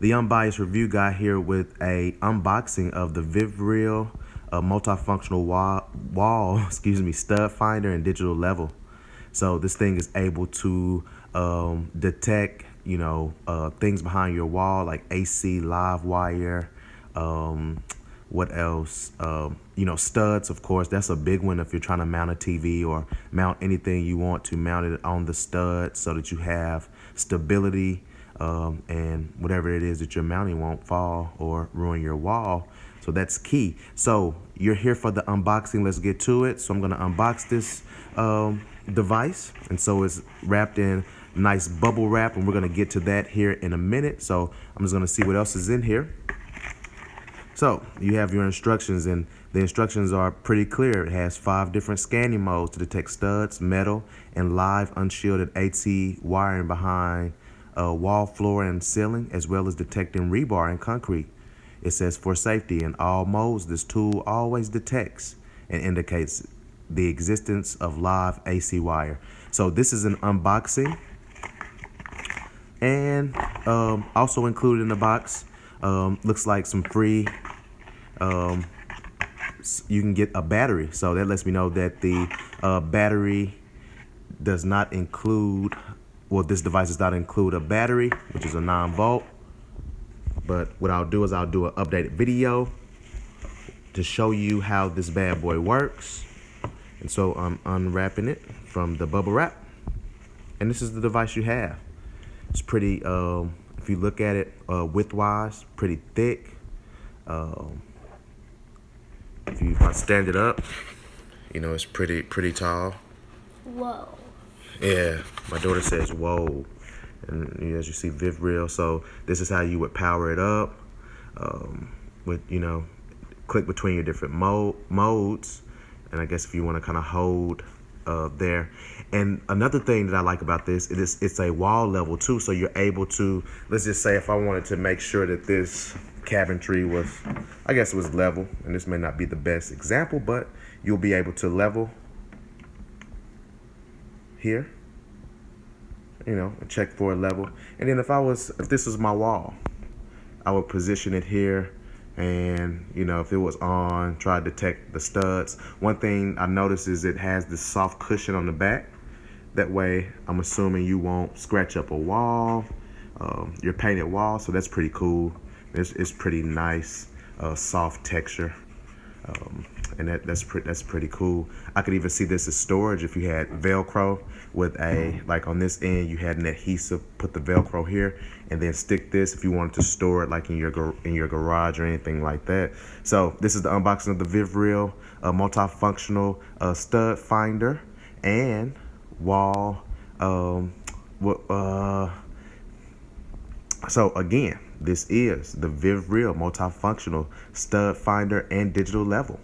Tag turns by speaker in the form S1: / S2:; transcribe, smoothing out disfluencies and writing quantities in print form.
S1: The unbiased review guy here with a unboxing of the VIVREAL multifunctional wall stud finder and digital level. So this thing is able to detect things behind your wall like AC, live wire, what else? Studs, of course. That's a big one if you're trying to mount a TV or mount anything you want to mount it on the stud so that you have stability, and whatever it is that you're mounting won't fall or ruin your wall. So that's key. So you're here for the unboxing. Let's get to it. So I'm going to unbox this device. And so it's wrapped in nice bubble wrap, and we're going to get to that here in a minute. So I'm just going to see what else is in here. So you have your instructions, and the instructions are pretty clear. It has 5 different scanning modes to detect studs, metal, and live unshielded AC wiring behind wall, floor, and ceiling, as well as detecting rebar and concrete. It says for safety in all modes, this tool always detects and indicates the existence of live AC wire. So this is an unboxing, and also included in the box looks like some free, you can get a battery. So that lets me know that the battery does not include, well, this device does not include a battery, which is a 9-volt. But what I'll do is I'll do an updated video to show you how this bad boy works. And so I'm unwrapping it from the bubble wrap. And this is the device you have. It's pretty, if you look at it width-wise, pretty thick. If I stand it up, it's pretty tall.
S2: Whoa.
S1: Yeah, my daughter says whoa. And as you see, VIVREAL. So this is how you would power it up. Click between your different modes. And I guess if you want to kind of hold there. And another thing that I like about this, it's a wall level too. So you're able to, let's just say if I wanted to make sure that this cabinetry was, I guess it was level. And this may not be the best example, but you'll be able to level here. And check for a level. And then if this was my wall, I would position it here, and if it was on, try to detect the studs. One thing I noticed is it has this soft cushion on the back. That way, I'm assuming you won't scratch up a wall, your painted wall. So that's pretty cool. It's pretty nice, soft texture. And that's pretty cool. I could even see this as storage if you had Velcro with like on this end you had an adhesive. Put the Velcro here and then stick this if you wanted to store it like in your garage or anything like that. So this is the unboxing of the VIVREAL multifunctional stud finder and wall. So again, this is the VIVREAL multifunctional stud finder and digital level.